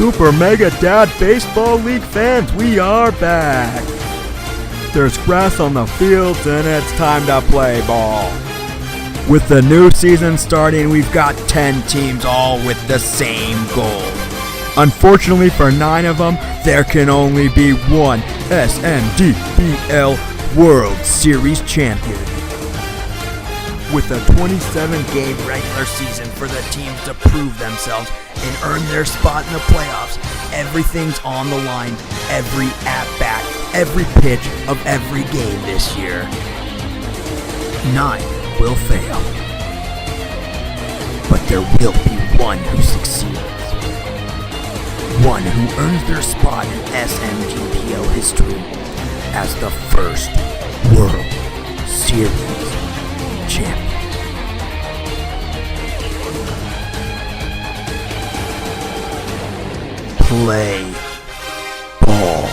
Super Mega Dad Baseball League fans, we are back. There's grass on the fields and it's time to play ball. With the new season starting, we've got 10 teams all with the same goal. Unfortunately for 9 of them, there can only be one SMBDL World Series champion. With a 27-game regular season for the teams to prove themselves and earn their spot in the playoffs, everything's on the line, every at-bat, every pitch of every game this year. 9 will fail, but there will be one who succeeds. One who earns their spot in SMBDL history as the first World Series champion. Play ball.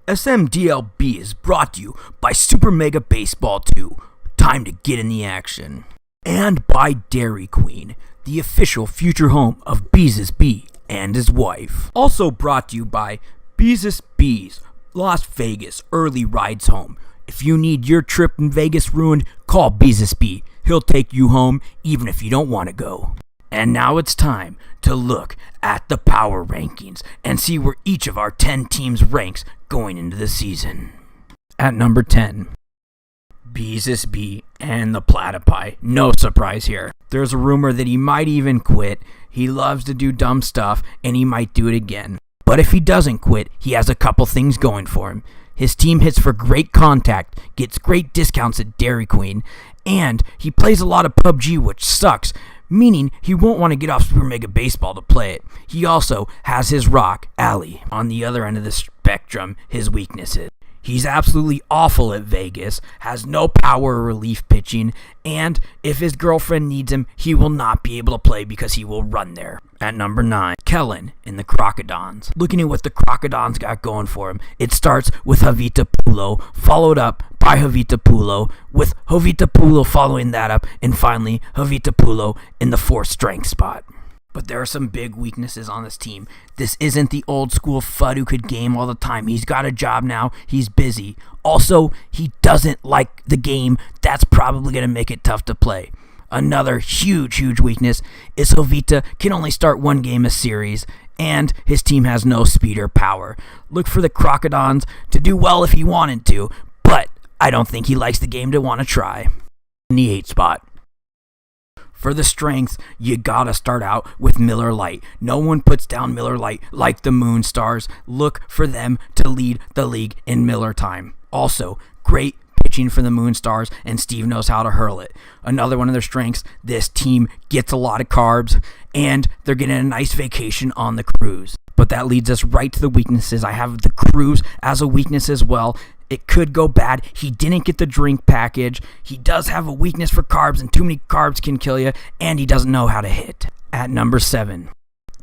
SMDLB is brought to you by Super Mega Baseball 2. Time to get in the action. And by Dairy Queen, the official future home of Beezus B and his wife. Also brought to you by Beezus B's Las Vegas Early Rides Home. If you need your trip in Vegas ruined, call Beezus B. He'll take you home even if you don't want to go. And now it's time to look at the power rankings and see where each of our 10 teams ranks going into the season. At number 10, Beezus B and the Platypi. No surprise here. There's a rumor that he might even quit. He loves to do dumb stuff and he might do it again. But if he doesn't quit, he has a couple things going for him. His team hits for great contact, gets great discounts at Dairy Queen, and he plays a lot of PUBG, which sucks, meaning he won't want to get off Super Mega Baseball to play it. He also has his rock, Allie. On the other end of the spectrum, his weaknesses. He's absolutely awful at Vegas, has no power or relief pitching, and if his girlfriend needs him, he will not be able to play because he will run there. At number 9, Kellen in the Crocodons. Looking at what the Crocodons got going for him, it starts with Javita Pulo, followed up by Javita Pulo, with Javita Pulo following that up, and finally Javita Pulo in the 4th strength spot. But there are some big weaknesses on this team. This isn't the old school FUD who could game all the time. He's got a job now. He's busy. Also, he doesn't like the game. That's probably going to make it tough to play. Another huge weakness is Jovita can only start one game a series, and his team has no speed or power. Look for the Crocodons to do well if he wanted to, but I don't think he likes the game to want to try. In the 8th spot. For the strength, you gotta start out with Miller Lite. No one puts down Miller Lite like the Moonstars. Look for them to lead the league in Miller time. Also, great pitching for the Moonstars, and Steve knows how to hurl it. Another one of their strengths, this team gets a lot of carbs, and they're getting a nice vacation on the cruise. But that leads us right to the weaknesses. I have the cruise as a weakness as well. It could go bad. He didn't get the drink package. He does have a weakness for carbs, and too many carbs can kill you, and he doesn't know how to hit. At number 7,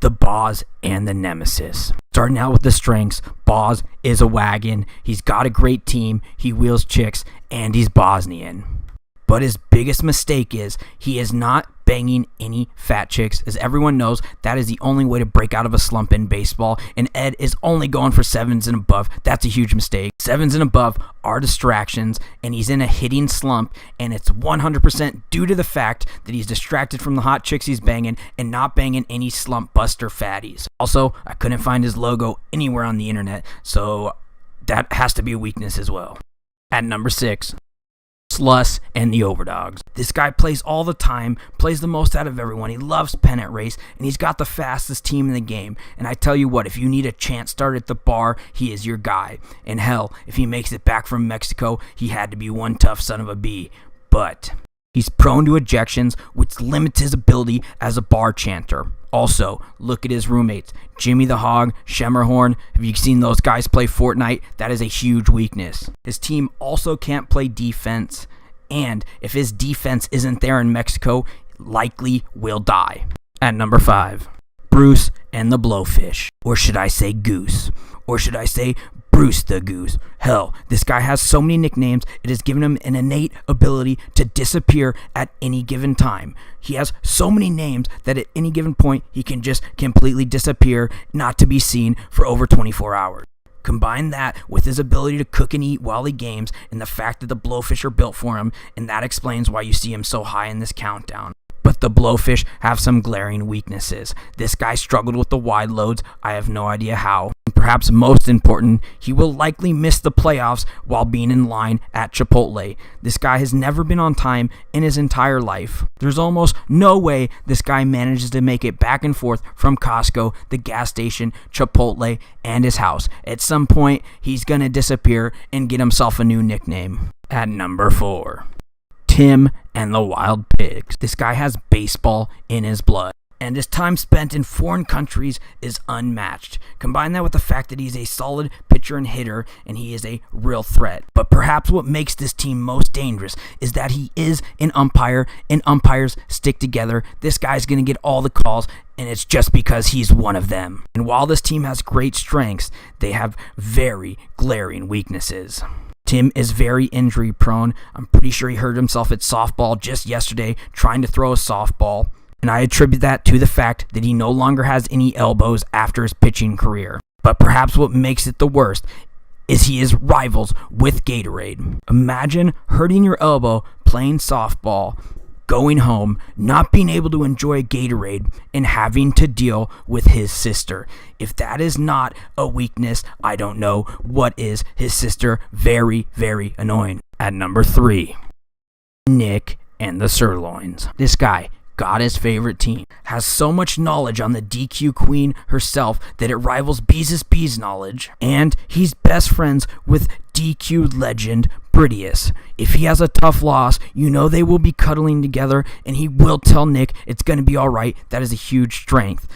the Boz and the Nemesis. Starting out with the strengths, Boz is a wagon. He's got a great team. He wheels chicks, and he's Bosnian. But his biggest mistake is he is not banging any fat chicks. As everyone knows, that is the only way to break out of a slump in baseball, and Ed is only going for 7s and above. That's a huge mistake. 7s and above are distractions, and he's in a hitting slump, and it's 100% due to the fact that he's distracted from the hot chicks he's banging and not banging any slump buster fatties. Also, I couldn't find his logo anywhere on the internet, so that has to be a weakness as well. At number 6, Sluss and the Overdogs. This guy plays all the time, plays the most out of everyone. He loves pennant race, and he's got the fastest team in the game. And I tell you what, if you need a chance start at the bar, he is your guy. And hell, if he makes it back from Mexico, he had to be one tough son of a bee. But he's prone to ejections, which limits his ability as a bar chanter. Also, look at his roommates. Jimmy the Hog, Shemmerhorn. Have you seen those guys play Fortnite? That is a huge weakness. His team also can't play defense, and if his defense isn't there in Mexico, likely will die. At number 5, Bruce and the Blowfish. Or should I say Goose? Or should I say Bruce the Goose? Hell, this guy has so many nicknames, it has given him an innate ability to disappear at any given time. He has so many names that at any given point, he can just completely disappear, not to be seen for over 24 hours. Combine that with his ability to cook and eat while he games, and the fact that the Blowfish are built for him, and that explains why you see him so high in this countdown. But the Blowfish have some glaring weaknesses. This guy struggled with the wide loads, I have no idea how. And perhaps most important, he will likely miss the playoffs while being in line at Chipotle. This guy has never been on time in his entire life. There's almost no way this guy manages to make it back and forth from Costco, the gas station, Chipotle, and his house. At some point, he's gonna disappear and get himself a new nickname. At number 4. Tim and the Wild Pigs. This guy has baseball in his blood, and his time spent in foreign countries is unmatched. Combine that with the fact that he's a solid pitcher and hitter, and he is a real threat. But perhaps what makes this team most dangerous is that he is an umpire, and umpires stick together. This guy's going to get all the calls, and it's just because he's one of them. And while this team has great strengths, they have very glaring weaknesses. Tim is very injury prone. I'm pretty sure he hurt himself at softball just yesterday trying to throw a softball. And I attribute that to the fact that he no longer has any elbows after his pitching career. But perhaps what makes it the worst is he is rivals with Gatorade. Imagine hurting your elbow playing softball, going home, not being able to enjoy Gatorade, and having to deal with his sister. If that is not a weakness, I don't know what is. His sister, very, very annoying. At number 3, Nick and the Sirloins. This guy got his favorite team, has so much knowledge on the DQ queen herself that it rivals Beez's Bees knowledge, and he's best friends with DQ legend Bridius. If he has a tough loss, you know they will be cuddling together, and he will tell Nick it's going to be alright. That is a huge strength.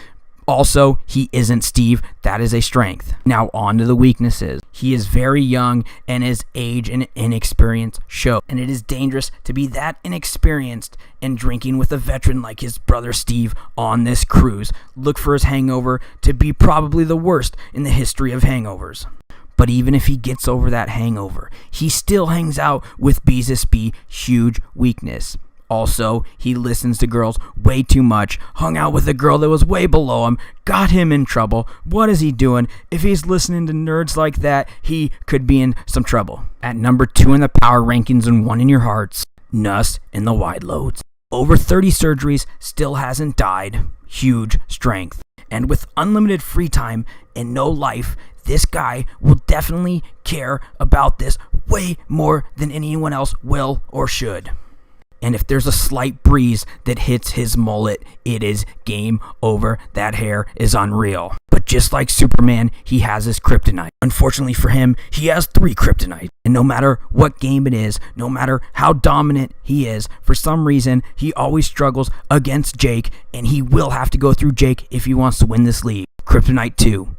Also, he isn't Steve. That is a strength. Now on to the weaknesses. He is very young, and his age and inexperience show. And it is dangerous to be that inexperienced and drinking with a veteran like his brother Steve on this cruise. Look for his hangover to be probably the worst in the history of hangovers. But even if he gets over that hangover, he still hangs out with Beez's Bee, huge weakness. Also, he listens to girls way too much, hung out with a girl that was way below him, got him in trouble. What is he doing? If he's listening to nerds like that, he could be in some trouble. At number 2 in the power rankings and 1 in your hearts, Nuss and the Wide Loads. Over 30 surgeries, still hasn't died. Huge strength. And with unlimited free time and no life, this guy will definitely care about this way more than anyone else will or should. And if there's a slight breeze that hits his mullet, it is game over. That hair is unreal. But just like Superman, he has his kryptonite. Unfortunately for him, he has 3 kryptonite. And no matter what game it is, no matter how dominant he is, for some reason, he always struggles against Jake, and he will have to go through Jake if he wants to win this league. Kryptonite 2,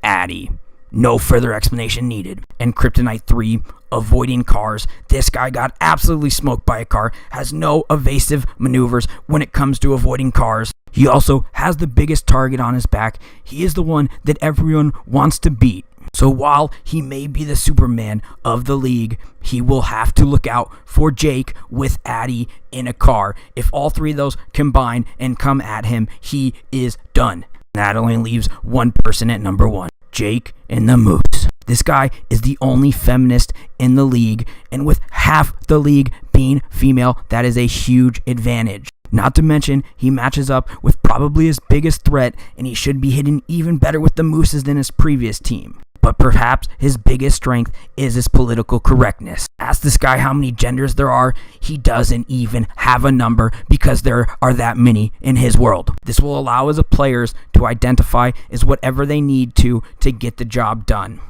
Addy. No further explanation needed. And Kryptonite 3, avoiding cars. This guy got absolutely smoked by a car, has no evasive maneuvers when it comes to avoiding cars. He also has the biggest target on his back. He is the one that everyone wants to beat. So while he may be the Superman of the league, he will have to look out for Jake with Addy in a car. If all 3 of those combine and come at him, he is done. That only leaves one person at number 1. Jake and the Moose. This guy is the only feminist in the league, and with half the league being female, that is a huge advantage. Not to mention, he matches up with probably his biggest threat, and he should be hitting even better with the Mooses than his previous team. But perhaps his biggest strength is his political correctness. Ask this guy how many genders there are, he doesn't even have a number because there are that many in his world. This will allow his players to identify as whatever they need to get the job done.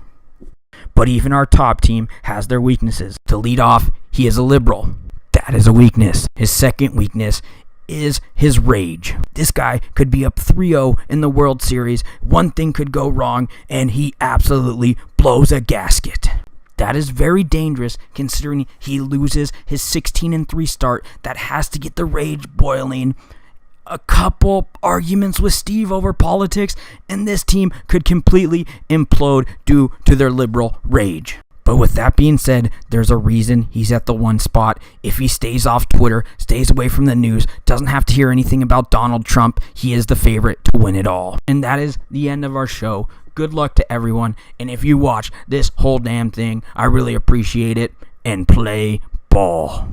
But even our top team has their weaknesses. To lead off, he is a liberal. That is a weakness. His second weakness is his rage. This guy could be up 3-0 in the World Series. One thing could go wrong, and he absolutely blows a gasket. That is very dangerous considering he loses his 16-3 start. That has to get the rage boiling. a couple arguments with Steve over politics, and this team could completely implode due to their liberal rage. But with that being said, there's a reason he's at the one spot. If he stays off Twitter, stays away from the news, doesn't have to hear anything about Donald Trump, he is the favorite to win it all. And that is the end of our show. Good luck to everyone. And if you watch this whole damn thing, I really appreciate it. And play ball.